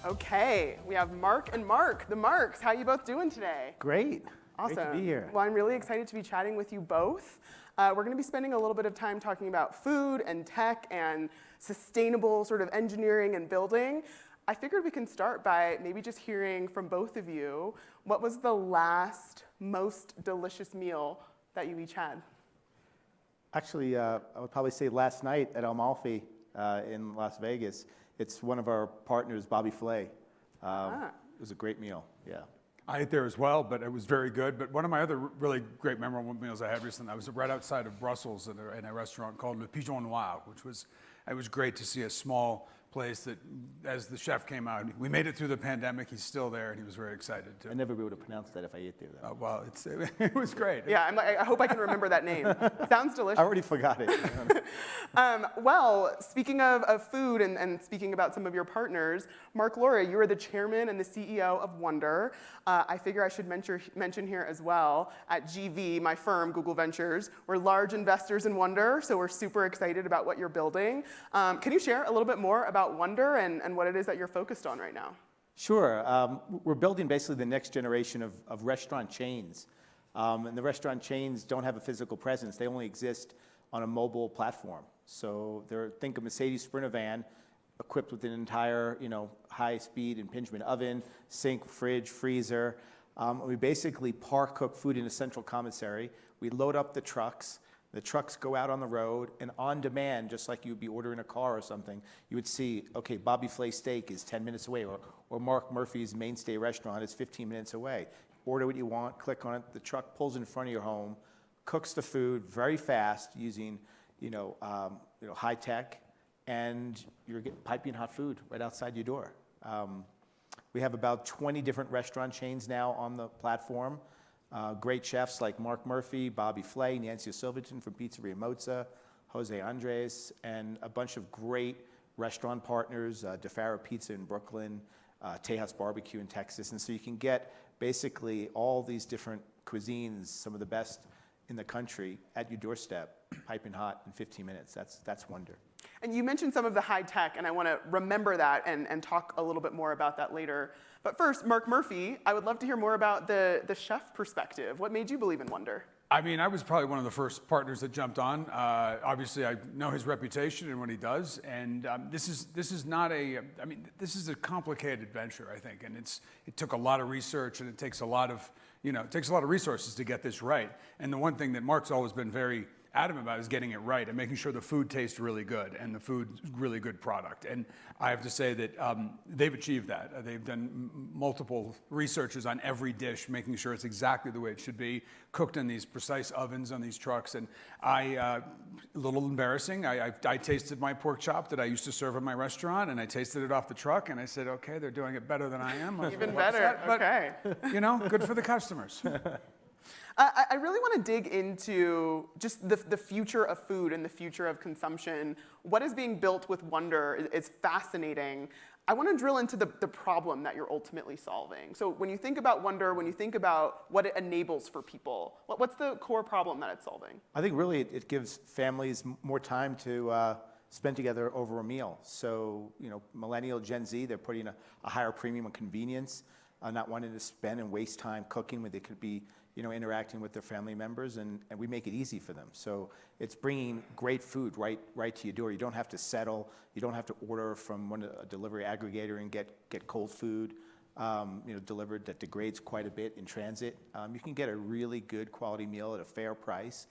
Okay, we have Marc and Marc, the Marcs. How you both doing today? Great. Awesome. Great to be here. Well, I'm really excited to be chatting with you both. We're going to be spending a little bit of time talking about food and tech and sustainable sort of engineering and building. I figured we can start by maybe just hearing from both of you, what was the last most delicious meal that you each had? Actually, I would probably say last night at Amalfi in Las Vegas. It's one of our partners, Bobby Flay. It was a great meal, yeah. I ate there as well, but it was very good. But one of my other really great memorable meals I had recently, I was right outside of Brussels in a restaurant called Le Pigeon Noir, it was great to see a small place that, as the chef came out, we made it through the pandemic. He's still there, and he was very excited to. I'd never be able to pronounce that if I ate there, though. Well, it was great. Yeah, I hope I can remember that name. Sounds delicious. I already forgot it. Well, speaking of food and speaking about some of your partners, Marc Lore, you are the chairman and the CEO of Wonder. I figure I should mention here as well, at GV, my firm, Google Ventures, we're large investors in Wonder, so we're super excited about what you're building. Can you share a little bit more about Wonder and what it is that you're focused on right now? Sure. We're building basically the next generation of restaurant chains. And the restaurant chains don't have a physical presence. They only exist on a mobile platform. So think of Mercedes Sprinter van equipped with an entire, high-speed impingement oven, sink, fridge, freezer. We basically cook food in a central commissary. We load up the trucks. The trucks go out on the road, and on demand, just like you would be ordering a car or something, you would see, okay, Bobby Flay Steak is 10 minutes away, or Mark Murphy's Mainstay Restaurant is 15 minutes away. Order what you want, click on it, the truck pulls in front of your home, cooks the food very fast using, high tech, and you're getting piping hot food right outside your door. We have about 20 different restaurant chains now on the platform. Great chefs like Mark Murphy, Bobby Flay, Nancy Silverton from Pizzeria Mozza, Jose Andres, and a bunch of great restaurant partners, DeFaro Pizza in Brooklyn, Tejas Barbecue in Texas. And so you can get basically all these different cuisines, some of the best in the country, at your doorstep, piping hot in 15 minutes. That's Wonder. And you mentioned some of the high tech, and I want to remember that and talk a little bit more about that later. But first, Mark Murphy, I would love to hear more about the chef perspective. What made you believe in Wonder? I mean, I was probably one of the first partners that jumped on. Obviously, I know his reputation and what he does, and this is a complicated venture, I think, and it took a lot of research, and it takes a lot of resources to get this right. And the one thing that Mark's always been very adamant about is getting it right and making sure the food tastes really good and the food's really good product. And I have to say that they've achieved that. They've done multiple researches on every dish, making sure it's exactly the way it should be, cooked in these precise ovens on these trucks. And a little embarrassing, I tasted my pork chop that I used to serve in my restaurant, and I tasted it off the truck, and I said, okay, they're doing it better than I am. Even better, okay. But, good for the customers. I really want to dig into just the future of food and the future of consumption. What is being built with Wonder is fascinating. I want to drill into the problem that you're ultimately solving. So when you think about Wonder, when you think about what it enables for people, what's the core problem that it's solving? I think really it gives families more time to spend together over a meal. So, millennial, Gen Z, they're putting a higher premium on convenience, not wanting to spend and waste time cooking when they could be interacting with their family members, and we make it easy for them. So it's bringing great food right to your door. You don't have to settle. You don't have to order from a delivery aggregator and get cold food delivered that degrades quite a bit in transit. You can get a really good quality meal at a fair price,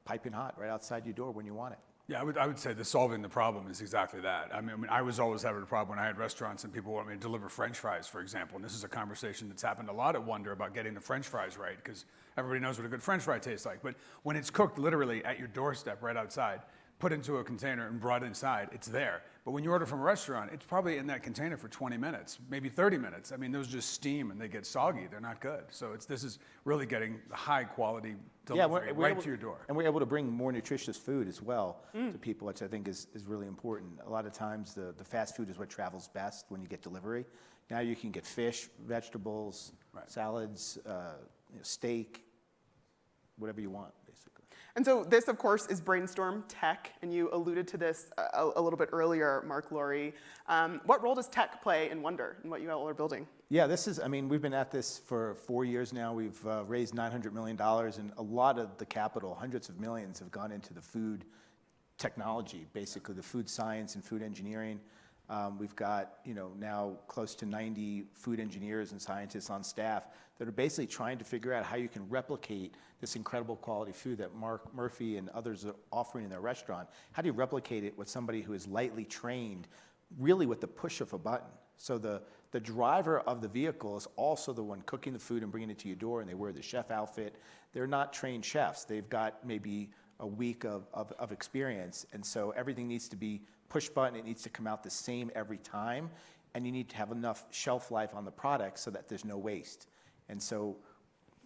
piping hot right outside your door when you want it. Yeah, I would say solving the problem is exactly that. I mean, I was always having a problem when I had restaurants and people wanted me to deliver French fries, for example. And this is a conversation that's happened a lot at Wonder about getting the French fries right, because everybody knows what a good French fry tastes like. But when it's cooked literally at your doorstep right outside, put into a container and brought inside, it's there. But when you order from a restaurant, it's probably in that container for 20 minutes, maybe 30 minutes. I mean, those just steam and they get soggy. They're not good. So this is really getting high quality delivery right to your door. And we're able to bring more nutritious food as well to people, which I think is really important. A lot of times the fast food is what travels best when you get delivery. Now you can get fish, vegetables, salads, steak, whatever you want, basically. And so this, of course, is Brainstorm Tech, and you alluded to this a little bit earlier, Marc Lore. What role does tech play in Wonder and what you all are building? Yeah, we've been at this for 4 years now. We've raised $900 million, and a lot of the capital, hundreds of millions, have gone into the food technology, basically the food science and food engineering. We've got now close to 90 food engineers and scientists on staff that are basically trying to figure out how you can replicate this incredible quality food that Mark Murphy and others are offering in their restaurant. How do you replicate it with somebody who is lightly trained, really with the push of a button? So the driver of the vehicle is also the one cooking the food and bringing it to your door, and they wear the chef outfit. They're not trained chefs. They've got maybe a week of experience, and so everything needs to be push button. It needs to come out the same every time, and you need to have enough shelf life on the product so that there's no waste. And so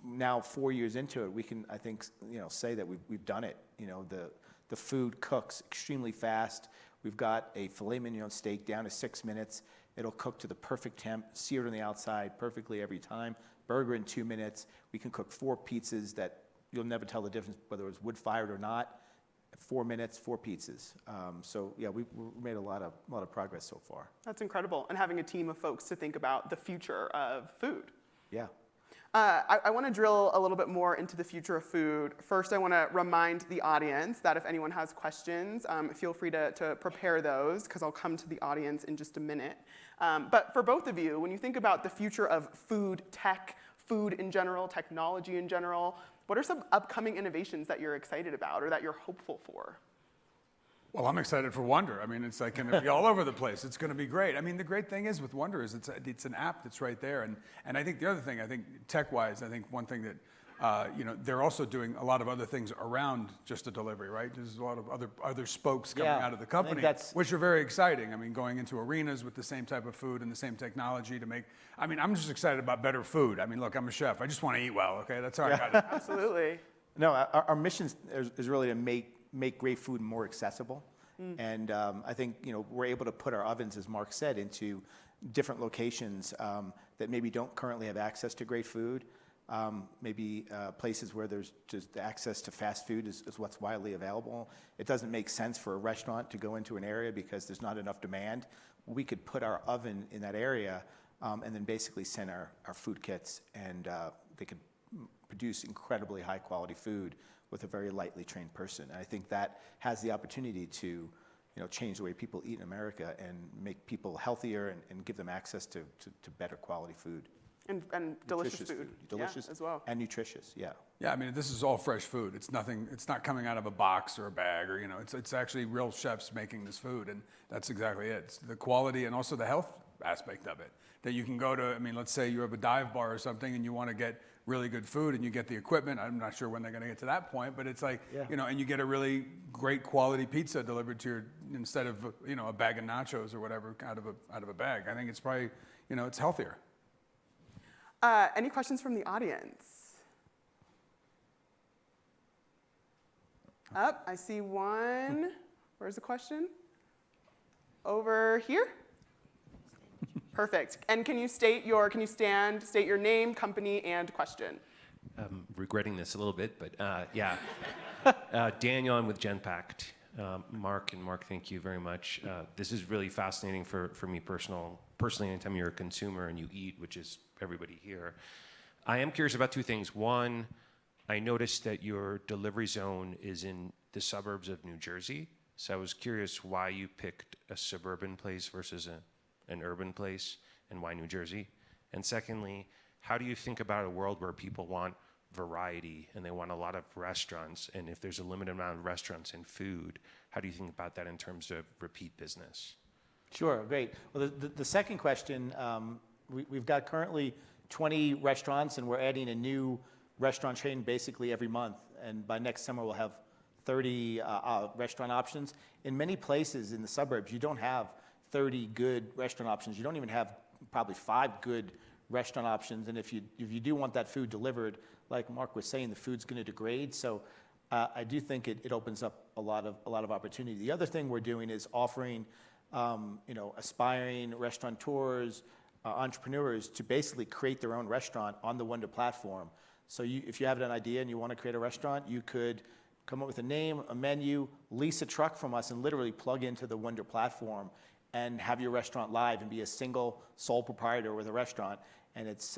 now 4 years into it, we can, I think, say that we've done it. The food cooks extremely fast. We've got a filet mignon steak down to 6 minutes. It'll cook to the perfect temp, seared on the outside perfectly every time. Burger in 2 minutes. We can cook 4 pizzas that you'll never tell the difference whether it was wood-fired or not. 4 minutes, 4 pizzas. So yeah, we've made a lot of progress so far. That's incredible, and having a team of folks to think about the future of food. Yeah. I want to drill a little bit more into the future of food. First, I want to remind the audience that if anyone has questions, feel free to prepare those, because I'll come to the audience in just a minute. But for both of you, when you think about the future of food tech, food in general, technology in general, what are some upcoming innovations that you're excited about or that you're hopeful for? Well, I'm excited for Wonder. I mean, it's like going to be all over the place. It's going to be great. I mean, the great thing is with Wonder is it's an app that's right there. And I think the other thing, I think tech-wise, I think one thing that, they're also doing a lot of other things around just the delivery, right? There's a lot of other spokes coming out of the company, which are very exciting. I mean, going into arenas with the same type of food and the same technology to make, I'm just excited about better food. I mean, look, I'm a chef. I just want to eat well, okay? That's all I got. Absolutely. No, our mission is really to make great food more accessible. And I think we're able to put our ovens, as Marc said, into different locations that maybe don't currently have access to great food. Maybe places where there's just access to fast food is what's widely available. It doesn't make sense for a restaurant to go into an area because there's not enough demand. We could put our oven in that area and then basically send our food kits, and they could produce incredibly high quality food with a very lightly trained person. And I think that has the opportunity to change the way people eat in America and make people healthier and give them access to better quality food. And delicious food. Delicious as well. And nutritious, yeah. Yeah, I mean, this is all fresh food. It's not coming out of a box or a bag or, it's actually real chefs making this food, and that's exactly it. It's the quality and also the health aspect of it. That you can go to, let's say you have a dive bar or something and you want to get really good food and you get the equipment. I'm not sure when they're going to get to that point, but it's like, and you get a really great quality pizza delivered to your, instead of, a bag of nachos or whatever out of a bag. I think it's probably, it's healthier. Any questions from the audience? I see one. Where's the question? Over here? Perfect. And can you state your name, company, and question? I'm regretting this a little bit, but yeah. Daniel, I'm with Genpact. Marc, thank you very much. This is really fascinating for me personally, anytime you're a consumer and you eat, which is everybody here. I am curious about two things. One, I noticed that your delivery zone is in the suburbs of New Jersey. So I was curious why you picked a suburban place versus an urban place, and why New Jersey? And secondly, how do you think about a world where people want variety and they want a lot of restaurants, and if there's a limited amount of restaurants and food, how do you think about that in terms of repeat business? Sure, great. Well, the second question, we've got currently 20 restaurants, and we're adding a new restaurant chain basically every month, and by next summer we'll have 30 restaurant options. In many places in the suburbs, you don't have 30 good restaurant options. You don't even have probably 5 good restaurant options. And if you do want that food delivered, like Marc was saying, the food's going to degrade. So I do think it opens up a lot of opportunity. The other thing we're doing is offering aspiring restaurateurs, entrepreneurs to basically create their own restaurant on the Wonder platform. So if you have an idea and you want to create a restaurant, you could come up with a name, a menu, lease a truck from us, and literally plug into the Wonder platform and have your restaurant live and be a single sole proprietor with a restaurant. And it's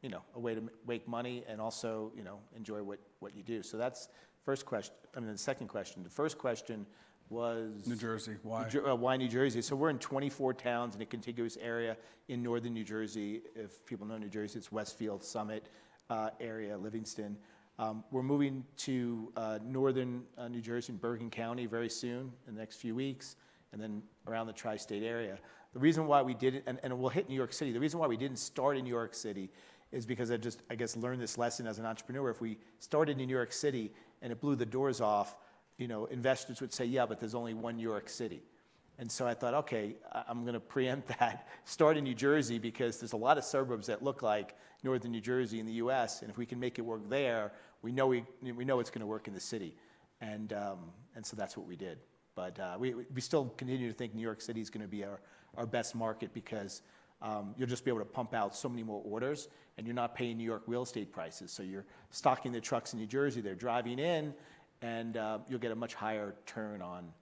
you know, a way to make money and also, you know, enjoy what you do. So that's first question. I mean, the second question. The first question was New Jersey. Why? Why New Jersey? So we're in 24 towns in a contiguous area in northern New Jersey. If people know New Jersey, it's Westfield, Summit area, Livingston. We're moving to northern New Jersey and Bergen County very soon, in the next few weeks, and then around the tri-state area. The reason why we did it, and we'll hit New York City, the reason why we didn't start in New York City is because I guess, learned this lesson as an entrepreneur. If we started in New York City and it blew the doors off, you know, investors would say, yeah, but there's only one New York City. And so I thought, okay, I'm going to preempt that, start in New Jersey, because there's a lot of suburbs that look like northern New Jersey in the US, and if we can make it work there, we know it's going to work in the city. And so that's what we did. But we still continue to think New York City is going to be our best market, because you'll just be able to pump out so many more orders, and you're not paying New York real estate prices. So you're stocking the trucks in New Jersey, they're driving in, and you'll get a much higher turn on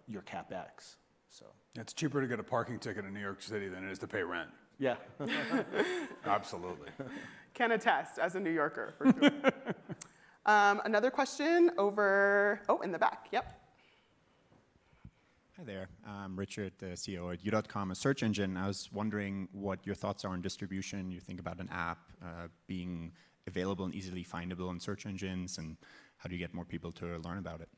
your CapEx. So It's cheaper to get a parking ticket in New York City than it is to pay rent. yeah. Absolutely. Can attest as a New Yorker, for sure. Another question over, in the back, yep. Hi there. I'm Richard, the CEO at U.com, a search engine. I was wondering what your thoughts are on distribution. You think about an app being available and easily findable in search engines, and how do you get more people to learn about it?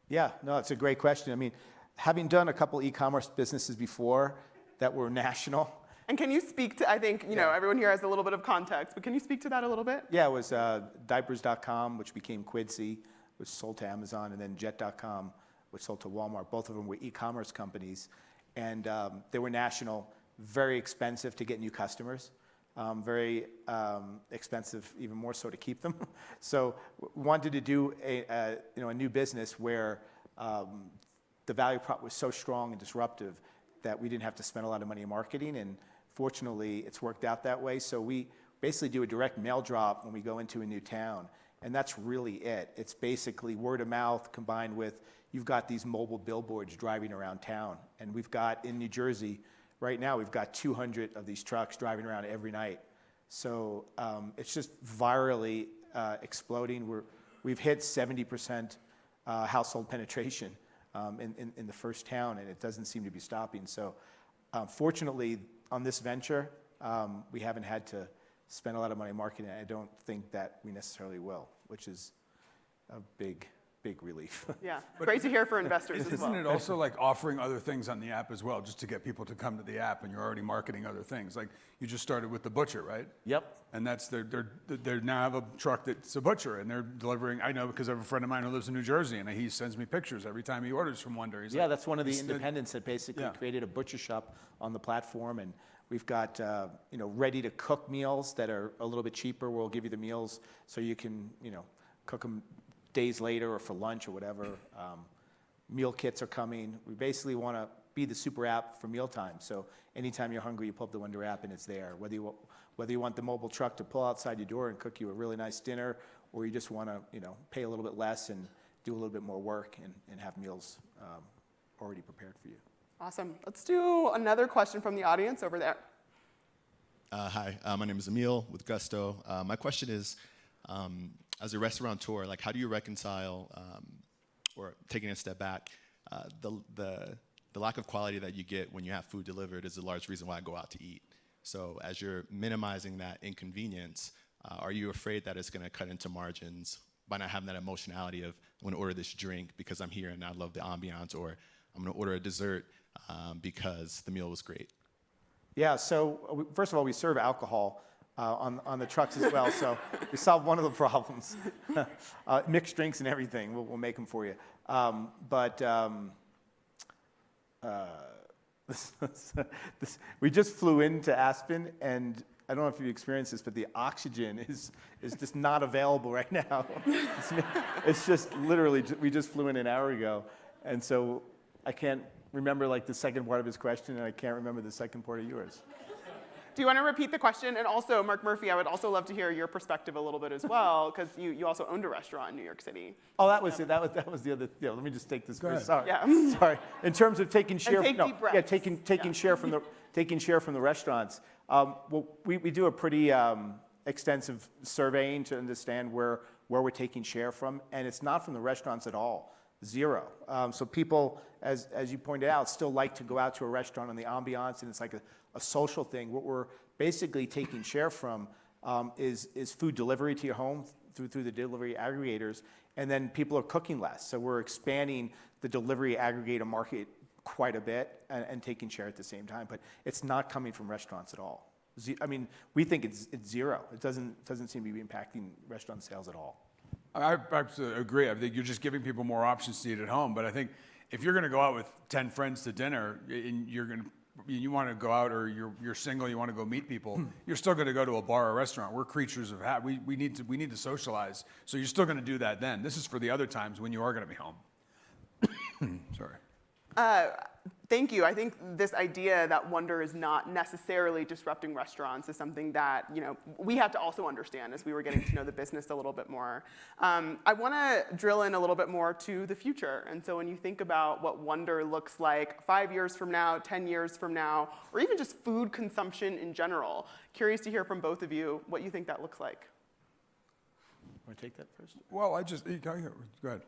Yeah, no, it's a great question. I mean, having done a couple e-commerce businesses before that were national. And can you speak to, I think, you know, everyone here has a little bit of context, but can you speak to that a little bit? Yeah, it was diapers.com, which became Quidsy, which sold to Amazon, and then jet.com, which sold to Walmart. Both of them were e-commerce companies, and they were national, very expensive to get new customers, very expensive, even more so to keep them. So we wanted to do a new business where the value prop was so strong and disruptive that we didn't have to spend a lot of money in marketing, and fortunately, it's worked out that way. So we basically do a direct mail drop when we go into a new town, and that's really it. It's basically word of mouth combined with, you've got these mobile billboards driving around town. And we've got, in New Jersey, right now, we've got 200 of these trucks driving around every night. So it's just virally exploding. We've hit 70% household penetration in the first town, and it doesn't seem to be stopping. So fortunately, on this venture, we haven't had to spend a lot of money marketing it. I don't think that we necessarily will, which is a big relief. Yeah, great to hear for investors as well. Isn't it also like offering other things on the app as well, just to get people to come to the app, and you're already marketing other things? Like you just started with the butcher, right? Yep. And that's they now have a truck that's a butcher, and they're delivering. I know because I have a friend of mine who lives in New Jersey, and he sends me pictures every time he orders from Wonder. He's like, that's one of the independents that basically created a butcher shop on the platform, and we've got ready to cook meals that are a little bit cheaper. We'll give you the meals so you can cook them days later or for lunch or whatever. Meal kits are coming. We basically want to be the super app for mealtime. So anytime you're hungry, you pull up the Wonder app and it's there. Whether you want the mobile truck to pull outside your door and cook you a really nice dinner, or you just want to pay a little bit less and do a little bit more work and have meals already prepared for you. Awesome. Let's do another question from the audience over there. Hi, my name is Emil with Gusto. My question is, as a restaurateur, like how do you reconcile, or taking a step back, the lack of quality that you get when you have food delivered is a large reason why I go out to eat. So as you're minimizing that inconvenience, are you afraid that it's going to cut into margins by not having that emotionality of, I'm going to order this drink because I'm here and I love the ambiance, or I'm going to order a dessert because the meal was great? Yeah, so first of all, we serve alcohol on the trucks as well, so we solved one of the problems. Mixed drinks and everything, we'll make them for you. We just flew into Aspen, and I don't know if you've experienced this, but the oxygen is just not available right now. It's just literally, we just flew in an hour ago, and so I can't remember like the second part of his question, and I can't remember the second part of yours. Do you want to repeat the question? And also, Mark Murphy, I would also love to hear your perspective a little bit as well, because you also owned a restaurant in New York City. Oh, that was it. That was the other. Yeah, let me just take this. ahead. Sorry. Yeah. Sorry. In terms of taking share. take deep breaths. Yeah, taking share from the restaurants. Well, we do a pretty extensive surveying to understand where we're taking share from, and it's not from the restaurants at all. Zero. So people, as you pointed out, still like to go out to a restaurant and the ambiance, and it's like a social thing. What we're basically taking share from is food delivery to your home through the delivery aggregators, and then people are cooking less. So we're expanding the delivery aggregator market quite a bit and taking share at the same time. But it's not coming from restaurants at all. I mean, we think it's zero. It doesn't seem to be impacting restaurant sales at all. I absolutely agree. I think you're just giving people more options to eat at home. But I think if you're going to go out with 10 friends to dinner and you want to go out, or you're single, you want to go meet people, you're still going to go to a bar or restaurant. We're creatures of habit. We need to socialize. So you're still going to do that then. This is for the other times when you are going to be home. Sorry. Thank you. I think this idea that Wonder is not necessarily disrupting restaurants is something that we have to also understand as we were getting to know the business a little bit more. I want to drill in a little bit more to the future. And so when you think about what Wonder looks like 5 years from now, 10 years from now, or even just food consumption in general, curious to hear from both of you what you think that looks like. Want to take that first? Well, go ahead.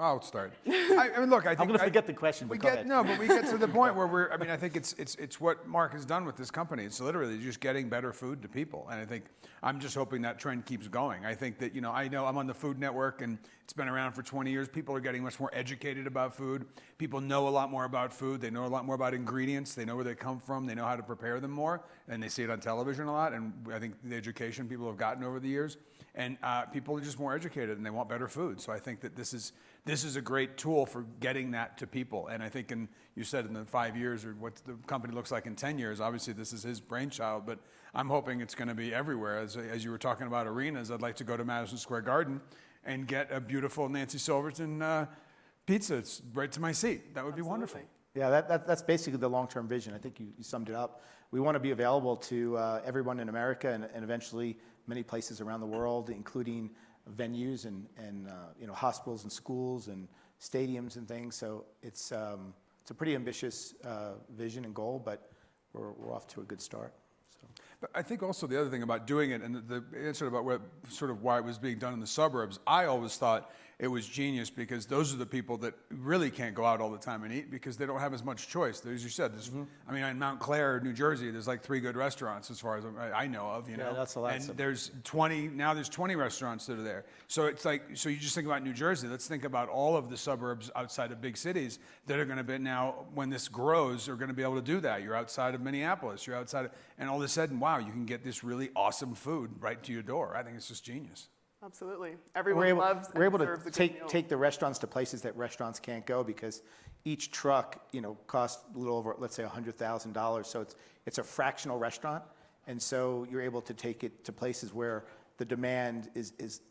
I'll start. I mean, look, I think I'm going to forget the question. But go ahead. But we get to the point where I think it's what Marc has done with this company. It's literally just getting better food to people, and I think I'm just hoping that trend keeps going. I think that I know I'm on the Food Network, and it's been around for 20 years. People are getting much more educated about food. People know a lot more about food. They know a lot more about ingredients. They know where they come from. They know how to prepare them more, and they see it on television a lot. And I think the education people have gotten over the years, and people are just more educated, and they want better food. So I think that this is a great tool for getting that to people. And I think you said in the 5 years, or what the company looks like in 10 years, obviously this is his brainchild, but I'm hoping it's going to be everywhere. As you were talking about arenas, I'd like to go to Madison Square Garden and get a beautiful Nancy Silverton pizza. It's right to my seat. That would be wonderful. Yeah, that's basically the long-term vision. I think you summed it up. We want to be available to everyone in America and eventually many places around the world, including venues and hospitals and schools and stadiums and things. So it's a pretty ambitious vision and goal, but we're off to a good start. So. But I think also the other thing about doing it, and the answer about why it was being done in the suburbs, I always thought it was genius because those are the people that really can't go out all the time and eat because they don't have as much choice. As you said, in Mount Clair, New Jersey, there's like 3 good restaurants as far as I know of. Yeah, that's a lot. And there's 20 restaurants that are there. So it's like, so you just think about New Jersey. Let's think about all of the suburbs outside of big cities that are going to be now, when this grows, are going to be able to do that. You're outside of Minneapolis. You're outside of, and all of a sudden, wow, you can get this really awesome food right to your door. I think it's just genius. Absolutely. Everyone loves and we're able deserves to a good meal. take the restaurants to places that restaurants can't go because each truck, costs a little over, let's say, $100,000. So it's a fractional restaurant, and so you're able to take it to places where the demand is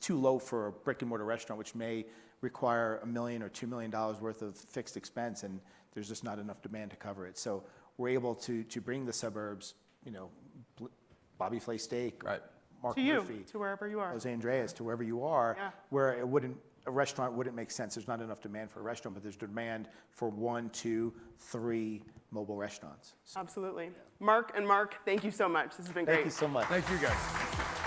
too low for a brick and mortar restaurant, which may require $1 million or $2 million worth of fixed expense, and there's just not enough demand to cover it. So we're able to bring the suburbs, Bobby Flay Steak, right. Marc to you, Murphy, to wherever you are. Jose Andreas, to wherever you are, Yeah. where a restaurant wouldn't make sense. There's not enough demand for a restaurant, but there's demand for 1, 2, 3 mobile restaurants. So, Absolutely. Marc and Marc, thank you so much. This has been great. thank you so much. Thank you, guys.